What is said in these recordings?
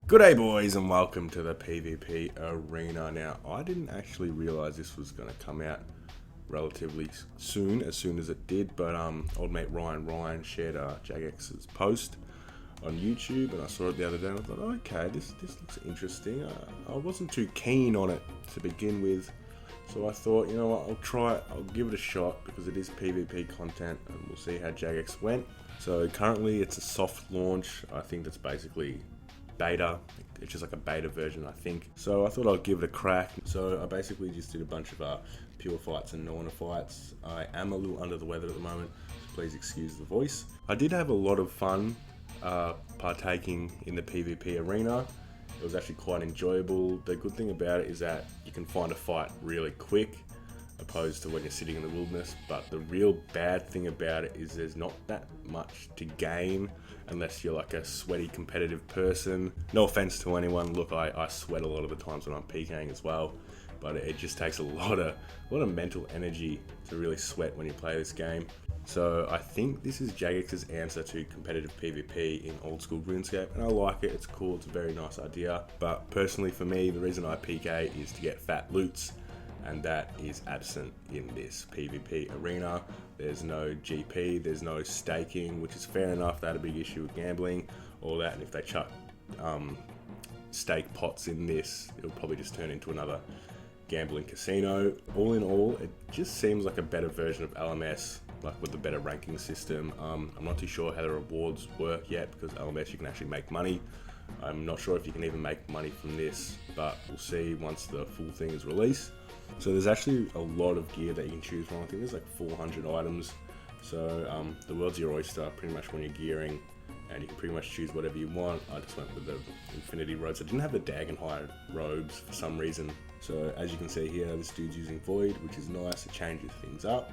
G'day boys and welcome to the PvP arena. Now, I didn't actually realise this was going to come out relatively soon as it did, but old mate Ryan shared Jagex's post on YouTube and I saw it the other day and I thought, okay, this looks interesting. I wasn't too keen on it to begin with, so I thought, you know what, I'll give it a shot because it is PvP content and we'll see how Jagex went. So currently it's a soft launch. I think that's basically beta. It's just like a beta version, I think. So I thought I'd give it a crack. So I basically just did a bunch of pure fights and no-honor fights. I am a little under the weather at the moment, so please excuse the voice. I did have a lot of fun partaking in the PvP arena. It was actually quite enjoyable. The good thing about it is that you can find a fight really quick, opposed to when you're sitting in the wilderness. But the real bad thing about it is there's not that much to gain unless you're like a sweaty competitive person. No offense to anyone, look, I sweat a lot of the times when I'm PKing as well, but it just takes a lot of mental energy to really sweat when you play this game. So I think this is Jagex's answer to competitive PvP in old school Runescape, and I like it. It's cool, it's a very nice idea, but personally for me, the reason I PK is to get fat loots, and that is absent in this PvP arena. There's no GP, there's no staking, which is fair enough. They had a big issue with gambling, all that, and if they chuck stake pots in this, it'll probably just turn into another gambling casino. All in all, it just seems like a better version of LMS, like with a better ranking system. I'm not too sure how the rewards work yet, because LMS you can actually make money. I'm not sure if you can even make money from this, but we'll see once the full thing is released. So there's actually a lot of gear that you can choose from. I think there's like 400 items. So the world's your oyster pretty much when you're gearing, and you can pretty much choose whatever you want. I just went with the Infinity robes. I didn't have the Dagenhide robes for some reason. So as you can see here, this dude's using Void, which is nice. It changes things up,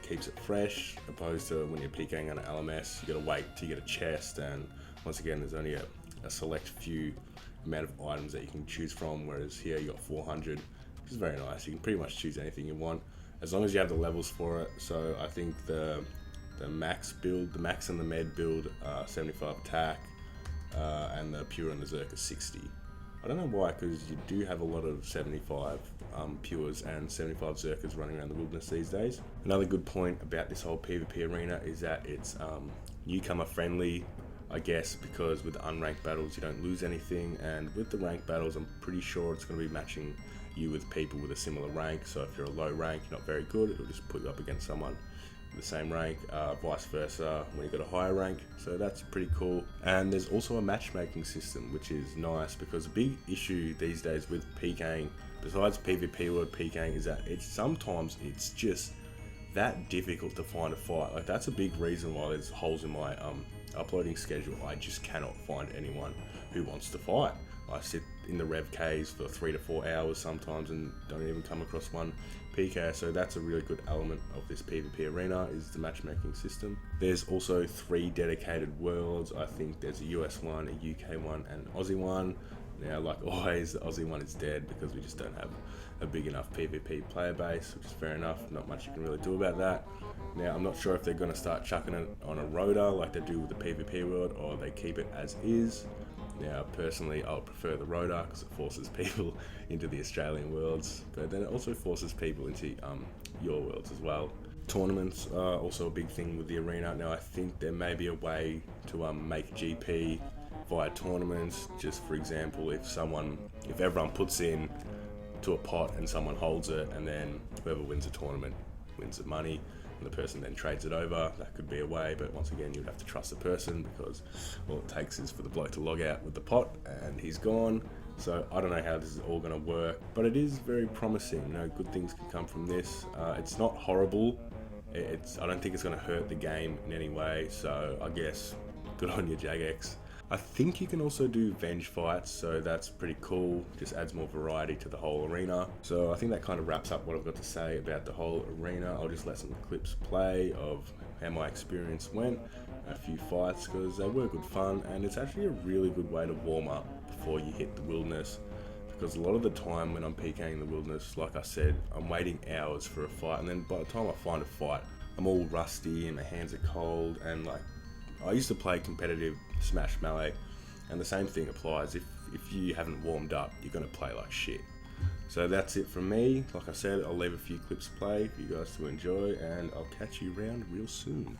keeps it fresh, opposed to when you're PKing on an LMS, you gotta wait till you get a chest, and once again, there's only a select few amount of items that you can choose from, whereas here you got 400. Which is very nice. You can pretty much choose anything you want as long as you have the levels for it. So I think the max build, the max and the med build, 75 attack, and the pure and the Zerk is 60. I don't know why, because you do have a lot of 75 pures and 75 Zerkers running around the wilderness these days. Another good point about this whole PvP arena is that it's newcomer friendly, I guess, because with the unranked battles you don't lose anything, and with the ranked battles I'm pretty sure it's going to be matching you with people with a similar rank. So if you're a low rank, you're not very good, it'll just put you up against someone with the same rank, vice versa when you got a higher rank. So that's pretty cool. And there's also a matchmaking system, which is nice, because a big issue these days with PKing, besides PvP World PKing, is that sometimes it's just that difficult to find a fight. Like, that's a big reason why there's holes in my uploading schedule. I just cannot find anyone who wants to fight. I sit in the Rev Ks for 3 to 4 hours sometimes and don't even come across one PK, so that's a really good element of this PvP arena, is the matchmaking system. There's also 3 dedicated worlds. I think there's a US one, a UK one, and an Aussie one. Now, like always, the Aussie one is dead because we just don't have a big enough PvP player base, which is fair enough. Not much you can really do about that. Now, I'm not sure if they're going to start chucking it on a rota like they do with the PvP world, or they keep it as is. Now, personally, I would prefer the rota because it forces people into the Australian worlds, but then it also forces people into your worlds as well. Tournaments are also a big thing with the arena. Now, I think there may be a way to make GP via tournaments. Just for example, if everyone puts in to a pot and someone holds it, and then whoever wins the tournament wins the money, and the person then trades it over, that could be a way. But once again, you'd have to trust the person, because all it takes is for the bloke to log out with the pot and he's gone. So I don't know how this is all going to work, but it is very promising. You know, good things can come from this. It's not horrible. I don't think it's going to hurt the game in any way, so I guess good on you, Jagex. I think you can also do Venge fights, so that's pretty cool. Just adds more variety to the whole arena. So I think that kind of wraps up what I've got to say about the whole arena. I'll just let some clips play of how my experience went, a few fights, because they were good fun, and it's actually a really good way to warm up before you hit the wilderness. Because a lot of the time when I'm PKing in the wilderness, like I said, I'm waiting hours for a fight, and then by the time I find a fight, I'm all rusty and my hands are cold, and like, I used to play competitive Smash Melee And the same thing applies if you haven't warmed up, you're going to play like shit. So that's it from me. Like I said, I'll leave a few clips to play for you guys to enjoy, and I'll catch you around real soon.